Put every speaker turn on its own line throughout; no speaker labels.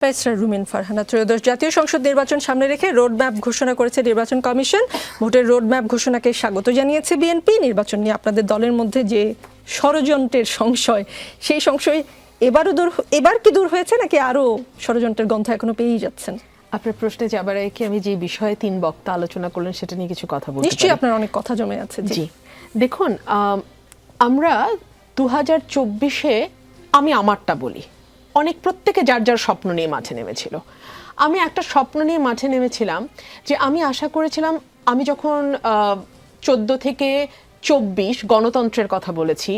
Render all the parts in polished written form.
Barrister রুমিন ফারহানা। ত্রয়োদশ জাতীয় সংসদ নির্বাচন সামনে রেখে রোডম্যাপ ঘোষণা করেছে নির্বাচন কমিশন। ভোটের রোডম্যাপ ঘোষণাকে স্বাগত জানিয়েছে বিএনপি। নির্বাচন নিয়ে আপনাদের দলের মধ্যে যে ষড়যন্ত্রের সংশয়, সেই সংশয় এবার কি দূর হয়েছে, নাকি আরো ষড়যন্ত্রের গন্ধ এখনো পেয়েই যাচ্ছেন?
আপনার প্রশ্নে যাবার আগে আমি যে বিষয়ে 3 বক্তা আলোচনা করলেন সেটা নিয়ে কিছু কথা বলতে
নিশ্চয়ই আপনার অনেক কথা জমে আছে।
জি, দেখুন, আমরা 2024-এ, আমি আমারটা বলি, প্রত্যেকে যার যার স্বপ্ন নিয়ে মাঠে নেমেছিল। আমি একটা স্বপ্ন নিয়ে মাঠে নেমেছিলাম যে আমি আশা করেছিলাম, আমি যখন 14 থেকে 24 গণতন্ত্রের কথা বলেছি,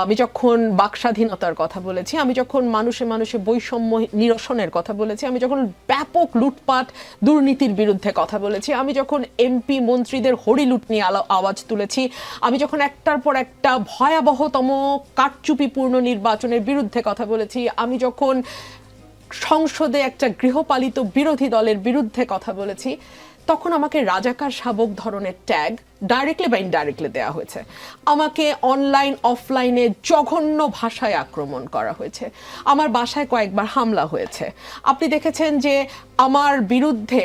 আমি যখন বাক স্বাধীনতার কথা বলেছি, আমি যখন মানুষে মানুষে বৈষম্য নিরসনের কথা বলেছি, আমি যখন ব্যাপক লুটপাট দুর্নীতির বিরুদ্ধে কথা বলেছি, আমি যখন এমপি মন্ত্রীদের হরিলুট নিয়ে আওয়াজ তুলেছি, আমি যখন একটার পর একটা ভয়াবহতম কারচুপিপূর্ণ নির্বাচনের বিরুদ্ধে কথা বলেছি, আমি যখন সংসদে একটা গৃহপালিত বিরোধী দলের বিরুদ্ধে কথা বলেছি, তখন আমাকে রাজাকার শাবক ধরনের ট্যাগ ডাইরেক্টলি বা ইনডাইরেক্টলি দেওয়া হয়েছে। আমাকে অনলাইন অফলাইনে জঘন্য ভাষায় আক্রমণ করা হয়েছে। আমার বাসায় কয়েকবার হামলা হয়েছে। আপনি দেখেছেন যে আমার বিরুদ্ধে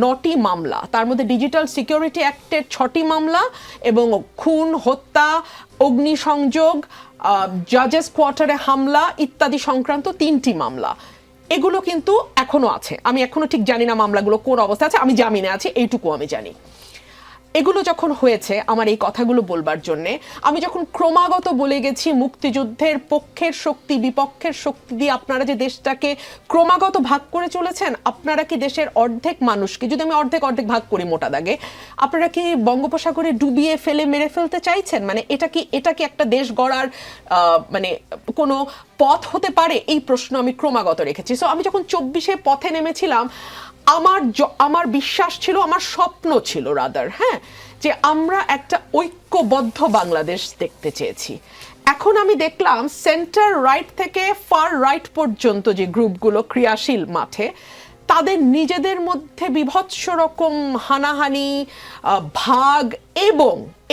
9টি মামলা, তার মধ্যে ডিজিটাল সিকিউরিটি অ্যাক্টের 6টি মামলা এবং খুন, হত্যা, অগ্নিসংযোগ, জাজেস কোয়ার্টারে হামলা ইত্যাদি সংক্রান্ত 3টি মামলা। এগুলো কিন্তু এখনো আছে। আমি এখনো ঠিক জানি না মামলাগুলো কোন অবস্থা আছে, আমি জামিনে আছি, এইটুকু আমি জানি। এগুলো যখন হয়েছে আমার এই কথাগুলো বলবার জন্যে, আমি যখন ক্রমাগত বলে গেছি মুক্তিযুদ্ধের পক্ষের শক্তি বিপক্ষের শক্তি দিয়ে আপনারা যে দেশটাকে ক্রমাগত ভাগ করে চলেছেন, আপনারা কি দেশের অর্ধেক মানুষকে, যদি আমি অর্ধেক ভাগ করি মোটা দাগে, আপনারা কি বঙ্গোপসাগরে ডুবিয়ে ফেলে মেরে ফেলতে চাইছেন? মানে এটা কি একটা দেশ গড়ার মানে কোনো পথ হতে পারে? এই প্রশ্ন আমি ক্রমাগত রেখেছি। সো আমি যখন 24-এ পথে নেমেছিলাম, আমার বিশ্বাস ছিল, আমার স্বপ্ন ছিল রাদার, হ্যাঁ, যে আমরা একটা ঐক্যবদ্ধ বাংলাদেশ দেখতে চেয়েছি। এখন আমি দেখলাম সেন্টার রাইট থেকে ফার রাইট পর্যন্ত যে গ্রুপগুলো ক্রিয়াশীল মাঠে, তাদের নিজেদের মধ্যে বিভৎস রকম হানাহানি, ভাগ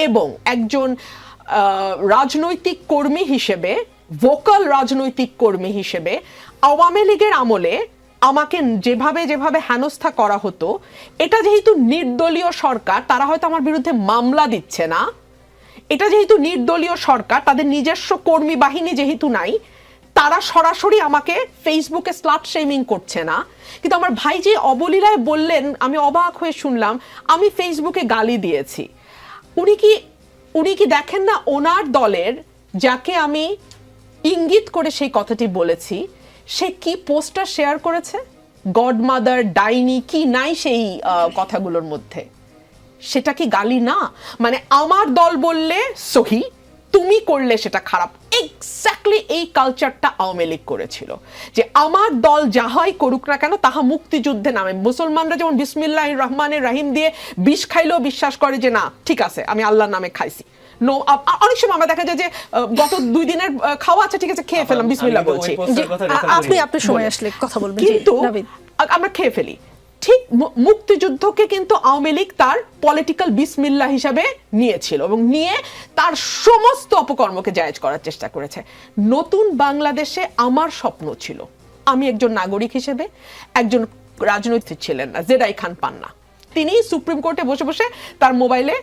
এবং একজন রাজনৈতিক কর্মী হিসেবে, ভোকাল রাজনৈতিক কর্মী হিসেবে, আওয়ামী লীগের আমলে আমাকে যেভাবে হেনস্থা করা হতো, এটা যেহেতু নির্দলীয় সরকার, তারা হয়তো আমার বিরুদ্ধে মামলা দিচ্ছে না, এটা যেহেতু নির্দলীয় সরকার, তাদের নিজস্ব কর্মী বাহিনী যেহেতু নাই, তারা সরাসরি আমাকে ফেসবুকে স্লাট শেমিং করছে না। কিন্তু আমার ভাই যে অবলীলায় বললেন, আমি অবাক হয়ে শুনলাম, আমি ফেসবুকে গালি দিয়েছি। উনি কি দেখেন না, ওনার দলের যাকে আমি ইঙ্গিত করে সেই কথাটি বলেছি, সে কি পোস্টার শেয়ার করেছে? গডমাদার, ডাইনি, কি নাই সেই কথাগুলোর মধ্যে? সেটা কি গালি না? মানে আমার দল বললে সহি, তুমি করলে সেটা খারাপ। এক্স্যাক্টলি এই কালচারটা আওয়ামী লীগ করেছিল, যে আমার দল যাহাই করুক না কেন তাহা মুক্তিযুদ্ধে নামে। মুসলমানরা যেমন বিসমিল্লাহির রহমানির রহিম দিয়ে বিষ খাইলেও বিশ্বাস করে যে না, ঠিক আছে, আমি আল্লাহর নামে খাইছি। অনেক সময় আমরা দেখা যায় যে গত 2 দিনের খাওয়া আছে, ঠিক আছে, খেয়ে ফেললাম, বিসমিল্লাহ বলছি,
আপনি সময় আসলে কথা বলবেন,
কিন্তু আমরা খেয়ে ফেলি। ঠিক মুক্তিযুদ্ধকে কিন্তু আওয়ামী লীগ তার পলিটিক্যাল বিসমিল্লাহ হিসাবে নিয়েছিল এবং নিয়ে তার সমস্ত অপকর্মকে জায়েজ করার চেষ্টা করেছে। নতুন বাংলাদেশে আমার স্বপ্ন ছিল, আমি একজন নাগরিক হিসেবে, একজন রাজনৈতিক ছিলেন না, জেডাই খান পান্না, তিনি সুপ্রিম কোর্টে বসে বসে তার মোবাইলে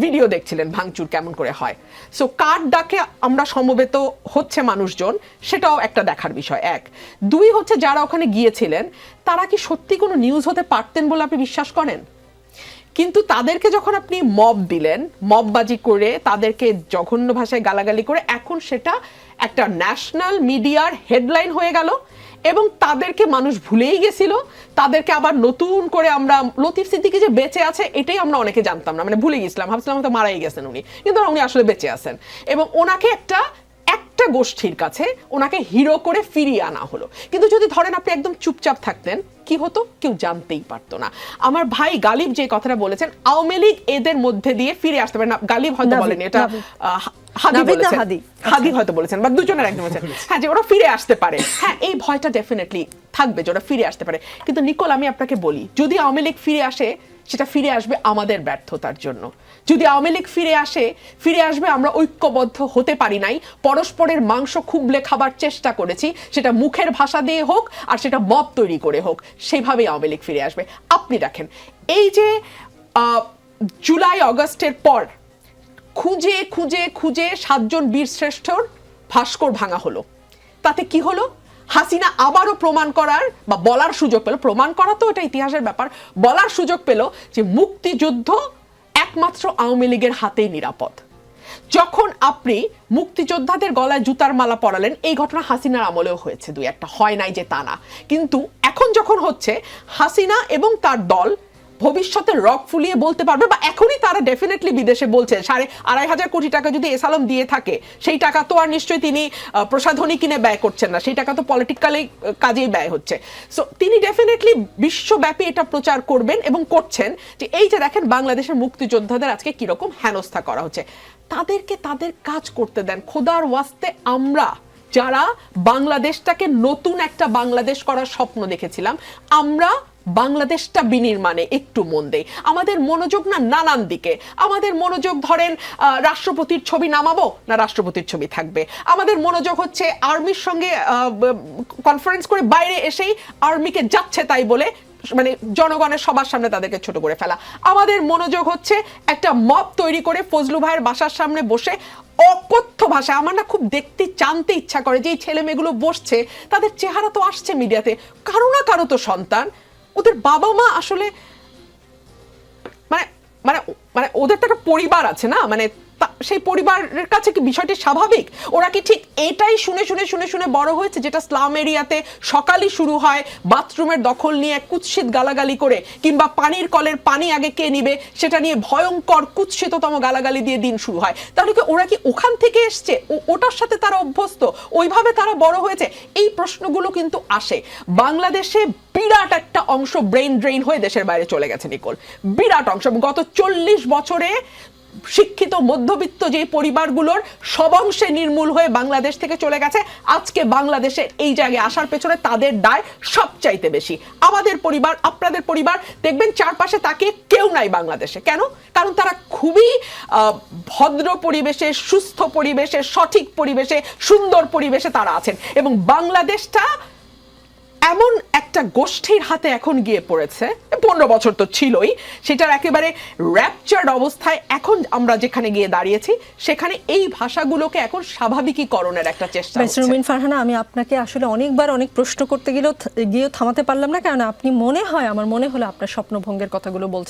ভিডিও দেখছিলেন ভাঙচুর কেমন করে হয়। সো কার ডাকে আমরা সমবেত হচ্ছে মানুষজন, সেটাও একটা দেখার বিষয়। 1, 2 হচ্ছে যারা ওখানে গিয়েছিলেন তারা কি সত্যি কোনো নিউজ হতে পারতেন বলে আপনি বিশ্বাস করেন? কিন্তু তাদেরকে যখন আপনি মব দিলেন, মববাজি করে, তাদেরকে জঘন্য ভাষায় গালাগালি করে, এখন সেটা একটা ন্যাশনাল মিডিয়ার হেডলাইন হয়ে গেল এবং তাদেরকে মানুষ ভুলেই গেছিল। তাদেরকে আবার নতুন করে আমরা, লতিফ সিদ্দিকী যে বেঁচে আছে এটাই আমরা অনেকে জানতাম না, মানে ভুলে গেছিলাম, ভাবছিলাম হয়তো মারাই গেছেন উনি, কিন্তু উনি আসলে বেঁচে আছেন। এবং ওনাকে একটা গোষ্ঠীর কাছে ওনাকে হিরো করে ফিরিয়ে আনা হলো। কিন্তু যদি ধরেন আপনি একদম চুপচাপ থাকতেন, কি হতো? কেউ জানতেই পারতো না। আমার ভাই গালিব যে কথাটা বলেছেন, আওয়ামী লীগ এদের মধ্যে দিয়ে ফিরে আসতে পারে না, গালিব হয়তো বলেনি, এটা হাদি হয়তো বলেছেন, বা দুজনের একজন বলেছেন, হ্যাঁ, যে ওরা ফিরে আসতে পারে। হ্যাঁ, এই ভয়টা ডেফিনেটলি থাকবে যে ওরা ফিরে আসতে পারে। কিন্তু নিকোল, আমি আপনাকে বলি, যদি আওয়ামী লীগ ফিরে আসে, সেটা ফিরে আসবে আমাদের ব্যর্থতার জন্য। যদি আওয়ামী লীগ ফিরে আসবে আমরা ঐক্যবদ্ধ হতে পারি নাই, পরস্পরের মাংস খুবলে খাবার চেষ্টা করেছি, সেটা মুখের ভাষা দিয়ে হোক আর সেটা মব তৈরি করে হোক, সেভাবেই আওয়ামী লীগ ফিরে আসবে। আপনি দেখেন এই যে জুলাই অগস্টের পর খুঁজে খুঁজে খুঁজে 7 জন বীরশ্রেষ্ঠর ভাস্কর ভাঙা হলো, তাতে কি হলো? হাসিনা আবারও প্রমাণ করার বা বলার সুযোগ পেল, প্রমাণ করা তো এটা ইতিহাসের ব্যাপার, বলার সুযোগ পেল যে মুক্তিযুদ্ধ একমাত্র আওয়ামী লীগের হাতেই নিরাপদ। যখন আপনি মুক্তিযোদ্ধাদের গলায় জুতার মালা পরালেন, এই ঘটনা হাসিনার আমলেও হয়েছে, দুই একটা, হয় নাই যে তা না, কিন্তু এখন যখন হচ্ছে হাসিনা এবং তার দল ভবিষ্যতে রক ফুলিয়ে বলতে পারবে, বা এখনই তারা ডেফিনেটলি বিদেশে বলছে 2,500 কোটি টাকা যদি এসালম দিয়ে থাকে, সেই টাকা তো আর নিশ্চয়ই তিনি প্রসাধনী কিনে ব্যয় করছেন না, সেই টাকা তো পলিটিক্যালি কাজেই ব্যয় হচ্ছে। সো তিনি ডেফিনেটলি বিশ্বব্যাপী এটা প্রচার করবেন এবং করছেন যে এই যে দেখেন বাংলাদেশের মুক্তিযোদ্ধাদের আজকে কিরকম হেনস্থা করা হচ্ছে। তাদেরকে তাদের কাজ করতে দেন, খোদার ওয়াস্তে। আমরা যারা বাংলাদেশটাকে নতুন একটা বাংলাদেশ করার স্বপ্ন দেখেছিলাম, আমরা বাংলাদেশটা বিনির্মাণে একটু মন দেই। আমাদের মনোযোগ না নানান দিকে, আমাদের মনোযোগ ধরেন রাষ্ট্রপতির ছবি নামাবো না রাষ্ট্রপতির ছবি থাকবে, আমাদের মনোযোগ হচ্ছে আর্মির সঙ্গে কনফারেন্স করে বাইরে এসেই আর্মিকে যাচ্ছে তাই বলে মানে জনগণের সবার সামনে তাদেরকে ছোট করে ফেলা, আমাদের মনোযোগ হচ্ছে একটা মব তৈরি করে ফজলু ভাইয়ের বাসার সামনে বসে অকথ্য ভাষায়, আমার না খুব দেখতে জানতে ইচ্ছা করে যে এই ছেলে মেয়েগুলো বসছে, তাদের চেহারা তো আসছে মিডিয়াতে, কারো না কারো তো সন্তান, ওদের বাবা মা আসলে মানে মানে মানে ওদের তো একটা পরিবার আছে না, মানে সেই পরিবারের কাছে কি বিষয়টি স্বাভাবিক? ওরা কি ঠিক এটাই শুনে শুনে শুনে শুনে বড় হয়েছে যেটা স্লাম এরিয়াতে সকালই শুরু হয় বাথরুমের দখল নিয়ে কুৎসিত গালাগালি করে, কিংবা পানির কলের পানি আগে কে নিবে সেটা নিয়ে ভয়ঙ্কর কুৎসিততম গালাগালি দিয়ে দিন শুরু হয়? তাহলে কি ওরা কি ওখান থেকে এসছে, ওটার সাথে তারা অভ্যস্ত, ওইভাবে তারা বড় হয়েছে? এই প্রশ্নগুলো কিন্তু আসে। বাংলাদেশে বিরাট একটা অংশ ব্রেইন ড্রেইন হয়ে দেশের বাইরে চলে গেছে নিকোল, বিরাট অংশ। গত 40 বছরে শিক্ষিত মধ্যবিত্ত যে পরিবারগুলোর সব অংশে নির্মূল হয়ে বাংলাদেশ থেকে চলে গেছে। আজকে বাংলাদেশে এই জায়গায় আসার পেছনে তাদের দায় সবচাইতে বেশি। আমাদের পরিবার, আপনাদের পরিবার, দেখবেন চারপাশে তাকে কেউ নাই বাংলাদেশে। কেন? কারণ তারা খুবই ভদ্র পরিবেশে, সুস্থ পরিবেশে, সঠিক পরিবেশে, সুন্দর পরিবেশে তারা আছেন, এবং বাংলাদেশটা এমন একটা গোষ্ঠীর হাতে এখন গিয়ে পড়েছে, 15 বছর তো ছিলই, সেটার একেবারে র্যাপচার্ড অবস্থায় এখন আমরা যেখানে গিয়ে দাঁড়িয়েছি, সেখানে এই ভাষাগুলোকে এখন স্বাভাবিকীকরণের একটা চেষ্টা হচ্ছে।
রুমিন ফারহানা, আমি আপনাকে আসলে অনেকবার অনেক প্রশ্ন করতে গিয়েও থামাতে পারলাম না, কারণ আপনি আমার মনে হলো আপনার স্বপ্নভঙ্গের কথাগুলো বলছেন।